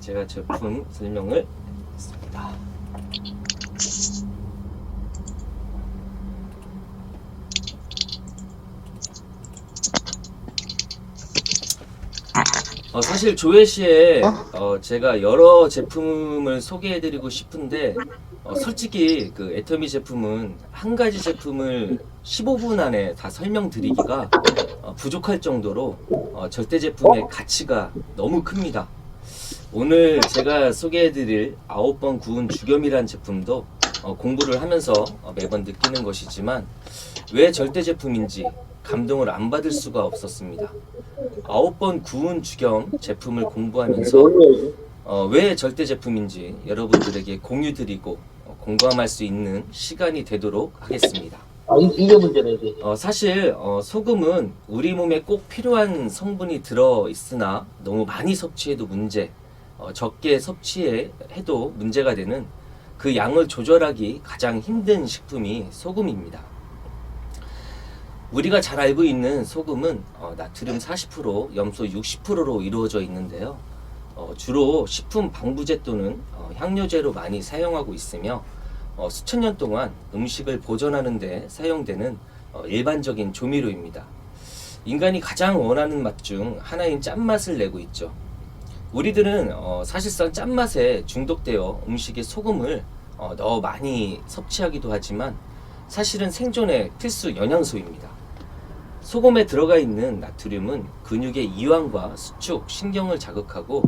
제가 제품 설명을 했습니다. 사실 조회시에 제가 여러 제품을 소개해드리고 싶은데 솔직히 그 애터미 제품은 한 가지 제품을 15분 안에 다 설명드리기가 부족할 정도로 절대 제품의 가치가 너무 큽니다. 오늘 제가 소개해드릴 9번 구운 죽염이란 제품도 공부를 하면서 매번 느끼는 것이지만 왜 절대 제품인지 감동을 안 받을 수가 없었습니다. 9번 구운 죽염 제품을 공부하면서 왜 절대 제품인지 여러분들에게 공유드리고 공감할 수 있는 시간이 되도록 하겠습니다. 이게 문제네, 이게. 사실 소금은 우리 몸에 꼭 필요한 성분이 들어있으나 너무 많이 섭취해도 문제, 적게 섭취해도 문제가 되는 그 양을 조절하기 가장 힘든 식품이 소금입니다. 우리가 잘 알고 있는 소금은 나트륨 40%, 염소 60%로 이루어져 있는데요. 주로 식품 방부제 또는 향료제로 많이 사용하고 있으며 수천 년 동안 음식을 보존하는 데 사용되는 일반적인 조미료입니다. 인간이 가장 원하는 맛 중 하나인 짠맛을 내고 있죠. 우리들은 사실상 짠맛에 중독되어 음식에 소금을 너무 많이 섭취하기도 하지만 사실은 생존의 필수 영양소입니다. 소금에 들어가 있는 나트륨은 근육의 이완과 수축, 신경을 자극하고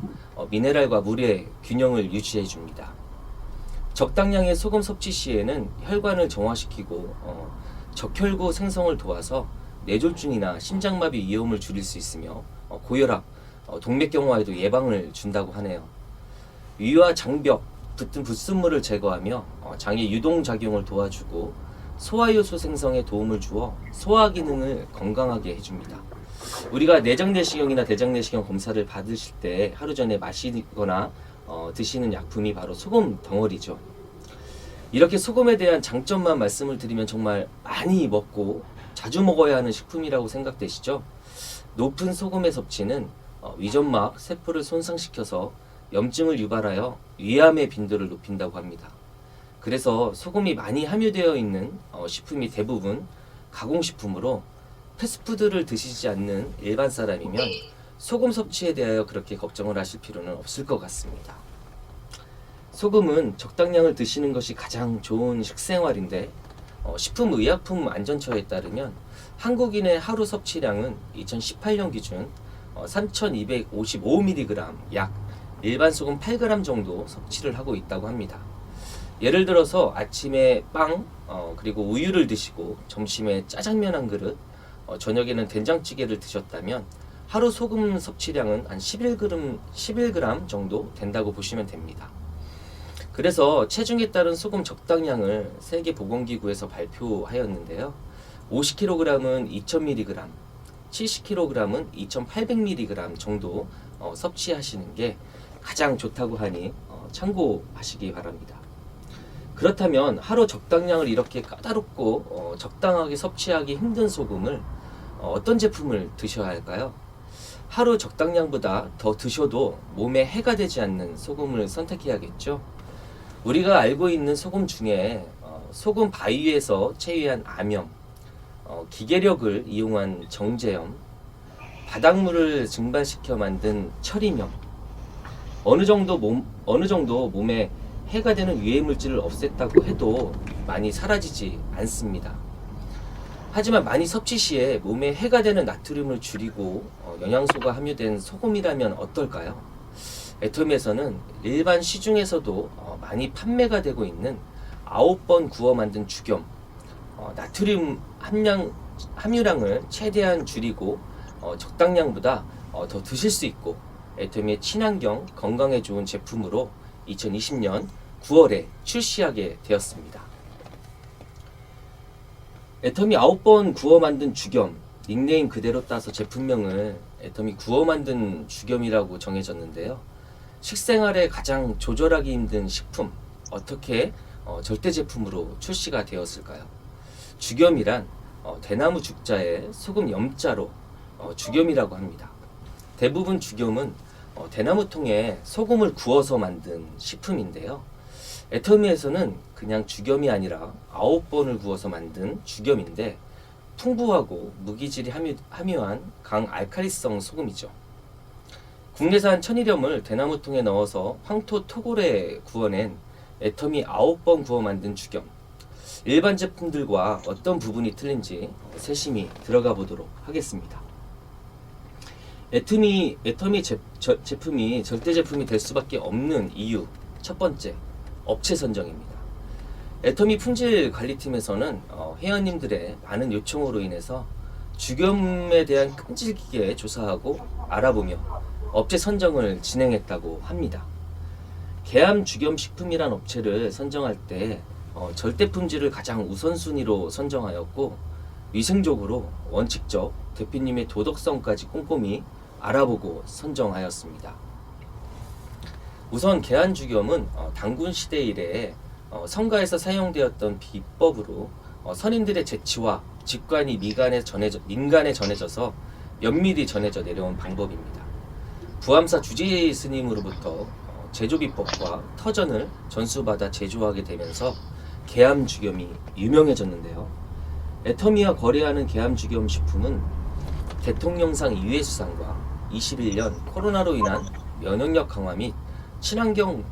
미네랄과 물의 균형을 유지해 줍니다. 적당량의 소금 섭취 시에는 혈관을 정화시키고 적혈구 생성을 도와서 뇌졸중이나 심장마비 위험을 줄일 수 있으며 고혈압, 동맥경화에도 예방을 준다고 하네요. 위와 장벽, 붙은 불순물을 제거하며 장의 유동작용을 도와주고 소화효소 생성에 도움을 주어 소화 기능을 건강하게 해줍니다. 우리가 내장내시경이나 대장내시경 검사를 받으실 때 하루 전에 마시거나 드시는 약품이 바로 소금 덩어리죠. 이렇게 소금에 대한 장점만 말씀을 드리면 정말 많이 먹고 자주 먹어야 하는 식품이라고 생각되시죠? 높은 소금의 섭취는 위점막 세포를 손상시켜서 염증을 유발하여 위암의 빈도를 높인다고 합니다. 그래서 소금이 많이 함유되어 있는 식품이 대부분 가공식품으로 패스트푸드를 드시지 않는 일반 사람이면 소금 섭취에 대하여 그렇게 걱정을 하실 필요는 없을 것 같습니다. 소금은 적당량을 드시는 것이 가장 좋은 식생활인데 식품의약품안전처에 따르면 한국인의 하루 섭취량은 2018년 기준 3255mg, 약 일반 소금 8g 정도 섭취를 하고 있다고 합니다. 예를 들어서 아침에 빵, 그리고 우유를 드시고 점심에 짜장면 한 그릇, 저녁에는 된장찌개를 드셨다면 하루 소금 섭취량은 한 11g 정도 된다고 보시면 됩니다. 그래서 체중에 따른 소금 적당량을 세계보건기구에서 발표하였는데요. 50kg은 2000mg, 70kg은 2800mg 정도 섭취하시는 게 가장 좋다고 하니 참고하시기 바랍니다. 그렇다면 하루 적당량을 이렇게 까다롭고 적당하게 섭취하기 힘든 소금을 어떤 제품을 드셔야 할까요? 하루 적당량보다 더 드셔도 몸에 해가 되지 않는 소금을 선택해야겠죠. 우리가 알고 있는 소금 중에 소금 바위에서 채취한 암염, 기계력을 이용한 정제염, 바닷물을 증발시켜 만든 철이염, 어느 정도 몸에 해가 되는 유해 물질을 없앴다고 해도 많이 사라지지 않습니다. 하지만 많이 섭취 시에 몸에 해가 되는 나트륨을 줄이고 영양소가 함유된 소금이라면 어떨까요? 애터미에서는 일반 시중에서도 많이 판매가 되고 있는 9번 구워 만든 죽염, 나트륨 함유량을 최대한 줄이고 적당량보다 더 드실 수 있고 애터미의 친환경 건강에 좋은 제품으로 2020년 9월에 출시하게 되었습니다. 애터미 9번 구워 만든 죽염, 닉네임 그대로 따서 제품명을 애터미 구워 만든 죽염이라고 정해졌는데요. 식생활에 가장 조절하기 힘든 식품, 어떻게 절대 제품으로 출시가 되었을까요? 죽염이란 대나무 죽자에 소금 염자로 죽염이라고 합니다. 대부분 죽염은 대나무통에 소금을 구워서 만든 식품인데요. 애터미에서는 그냥 죽염이 아니라 9번을 구워서 만든 죽염인데 풍부하고 무기질이 함유한 강알칼리성 소금이죠. 국내산 천일염을 대나무통에 넣어서 황토 토골에 구워낸 애터미 9번 구워 만든 죽염. 일반 제품들과 어떤 부분이 틀린지 세심히 들어가 보도록 하겠습니다. 애터미 제품이 절대 제품이 될 수밖에 없는 이유 첫 번째, 업체 선정입니다. 애터미 품질 관리팀에서는 회원님들의 많은 요청으로 인해서 죽염에 대한 끈질기게 조사하고 알아보며 업체 선정을 진행했다고 합니다. 계암 죽염 식품이란 업체를 선정할 때 절대 품질을 가장 우선순위로 선정하였고 위생적으로 원칙적 대표님의 도덕성까지 꼼꼼히 알아보고 선정하였습니다. 우선 계암 죽염은 단군 시대 이래 성가에서 사용되었던 비법으로 선인들의 재치와 직관이 민간에 전해져서 면밀히 전해져 내려온 방법입니다. 부암사 주지 스님으로부터 제조 비법과 터전을 전수받아 제조하게 되면서 계암 죽염이 유명해졌는데요. 애터미와 거래하는 계암 죽염 식품은 대통령상 2회 수상과 21년 코로나로 인한 면역력 강화 및 친환경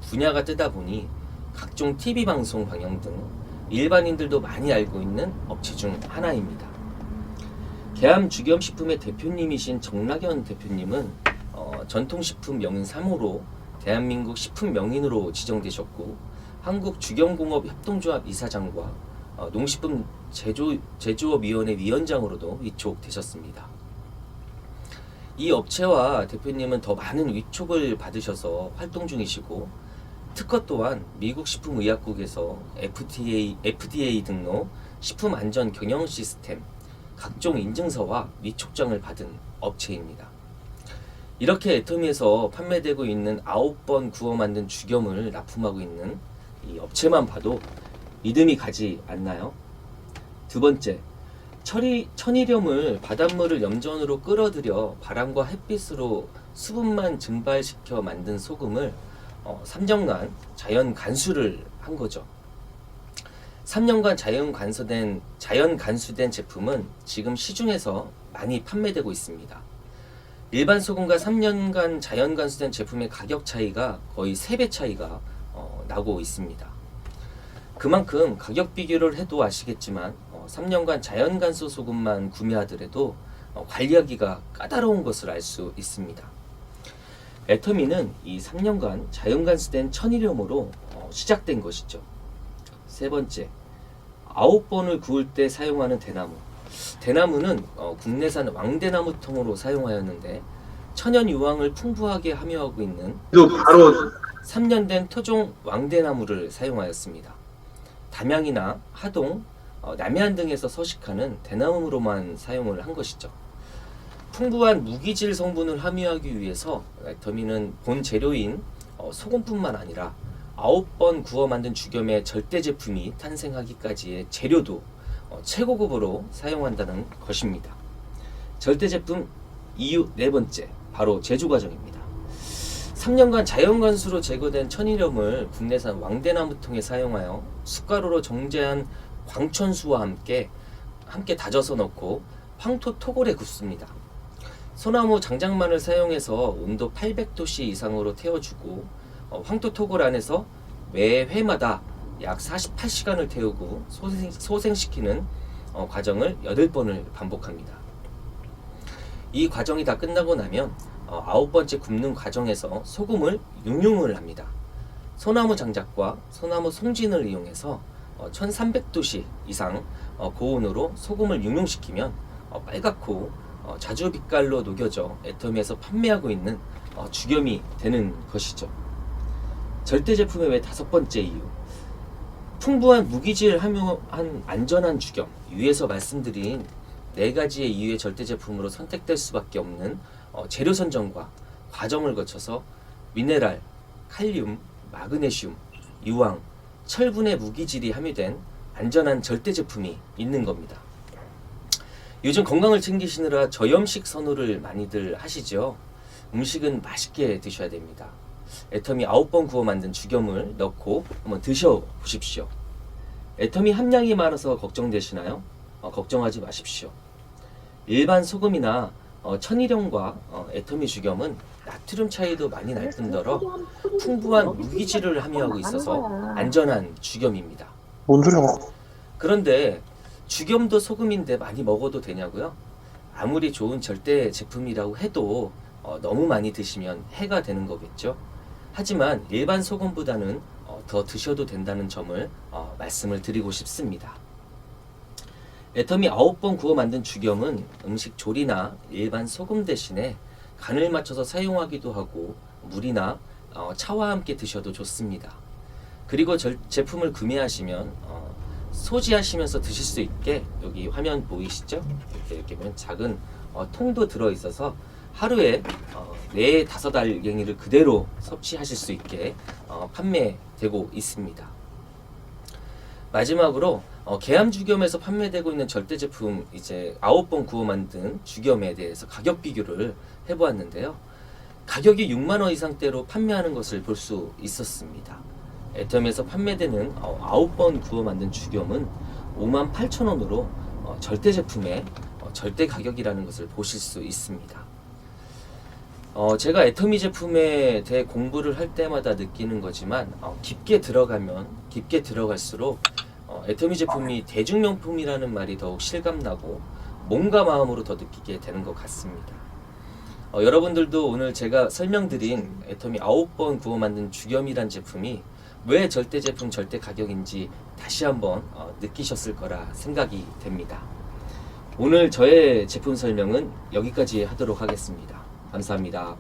분야가 뜨다 보니 각종 TV 방송 방영 등 일반인들도 많이 알고 있는 업체 중 하나입니다. 계암 죽염 식품의 대표님이신 정락연 대표님은 전통식품 명인 3호로 대한민국 식품 명인으로 지정되셨고 한국죽염공업 협동조합 이사장과 농식품 제조업위원회 위원장으로도 위촉되셨습니다. 이 업체와 대표님은 더 많은 위촉을 받으셔서 활동 중이시고 특허 또한 미국 식품의약국에서 FDA 등록 식품안전 경영 시스템 각종 인증서와 위촉장을 받은 업체입니다. 이렇게 애터미에서 판매되고 있는 9번 구워 만든 죽염을 납품하고 있는 이 업체만 봐도 믿음이 가지 않나요? 두 번째, 천일염을 바닷물을 염전으로 끌어들여 바람과 햇빛으로 수분만 증발시켜 만든 소금을 3년간 자연 간수를 한 거죠. 3년간 자연 간수된 제품은 지금 시중에서 많이 판매되고 있습니다. 일반 소금과 3년간 자연 간수된 제품의 가격 차이가 거의 3배 차이가 나고 있습니다. 그만큼 가격 비교를 해도 아시겠지만 3년간 자연 간수 소금만 구매하더라도 관리하기가 까다로운 것을 알 수 있습니다. 애터미는 이 3년간 자연 간수된 천일염으로 시작된 것이죠. 세 번째, 9번을 구울 때 사용하는 대나무. 대나무는 국내산 왕대나무통으로 사용하였는데 천연 유황을 풍부하게 함유하고 있는 3년 된 토종 왕대나무를 사용하였습니다. 담양이나 하동, 남해안 등에서 서식하는 대나무로만 사용을 한 것이죠. 풍부한 무기질 성분을 함유하기 위해서 애터미는 본 재료인 소금뿐만 아니라 9번 구워 만든 죽염의 절대 제품이 탄생하기까지의 재료도 최고급으로 사용한다는 것입니다. 절대 제품 이유 네 번째, 바로 제조 과정입니다. 3년간 자연 간수로 제거된 천일염을 국내산 왕대나무통에 사용하여 숟가루로 정제한 광천수와 함께 다져서 넣고 황토 토골에 굽습니다. 소나무 장작만을 사용해서 온도 800도씨 이상으로 태워주고 황토 토골 안에서 매 회마다 약 48시간을 태우고 소생시키는 과정을 8번을 반복합니다. 이 과정이 다 끝나고 나면 9번째 굽는 과정에서 소금을 육룡을 합니다. 소나무 장작과 소나무 송진을 이용해서 1300도씨 이상 고온으로 소금을 육룡시키면 빨갛고 자주 빛깔로 녹여져 애터미에서 판매하고 있는 죽염이 되는 것이죠. 절대 제품의 왜 5번째 이유, 풍부한 무기질 함유한 안전한 죽염. 위에서 말씀드린 4가지의 이유의 절대 제품으로 선택될 수밖에 없는 재료 선정과 과정을 거쳐서 미네랄, 칼륨, 마그네슘, 유황, 철분의 무기질이 함유된 안전한 절대 제품이 있는 겁니다. 요즘 건강을 챙기시느라 저염식 선호를 많이들 하시죠. 음식은 맛있게 드셔야 됩니다. 애터미 9번 구워 만든 죽염을 넣고 한번 드셔보십시오. 애터미 함량이 많아서 걱정되시나요? 걱정하지 마십시오. 일반 소금이나 천일염과 애터미 죽염은 나트륨 차이도 많이 날 뿐더러 풍부한 무기질을 함유하고 있어서 안전한 죽염입니다. 뭔 소리야? 그런데 죽염도 소금인데 많이 먹어도 되냐고요? 아무리 좋은 절대 제품이라고 해도 너무 많이 드시면 해가 되는 거겠죠. 하지만 일반 소금보다는 더 드셔도 된다는 점을 말씀을 드리고 싶습니다. 애터미 9번 구워 만든 죽염은 음식 조리나 일반 소금 대신에 간을 맞춰서 사용하기도 하고 물이나 차와 함께 드셔도 좋습니다. 그리고 제품을 구매하시면 소지하시면서 드실 수 있게 여기 화면 보이시죠? 이렇게 보면 작은 통도 들어있어서 하루에 4, 5알갱이를 그대로 섭취하실 수 있게 판매되고 있습니다. 마지막으로 개암 죽염에서 판매되고 있는 절대 제품 이제 9번 구워 만든 죽염에 대해서 가격 비교를 해보았는데요. 가격이 6만 원 이상대로 판매하는 것을 볼 수 있었습니다. 애텀에서 판매되는 9번 구워 만든 죽염은 58,000원으로 절대 제품의 절대 가격이라는 것을 보실 수 있습니다. 제가 애터미 제품에 대해 공부를 할 때마다 느끼는 거지만 깊게 들어가면 깊게 들어갈수록 애터미 제품이 대중용품이라는 말이 더욱 실감나고 몸과 마음으로 더 느끼게 되는 것 같습니다. 여러분들도 오늘 제가 설명드린 애터미 9번 구워 만든 죽염이란 제품이 왜 절대 제품 절대 가격인지 다시 한번 느끼셨을 거라 생각이 됩니다. 오늘 저의 제품 설명은 여기까지 하도록 하겠습니다. 감사합니다.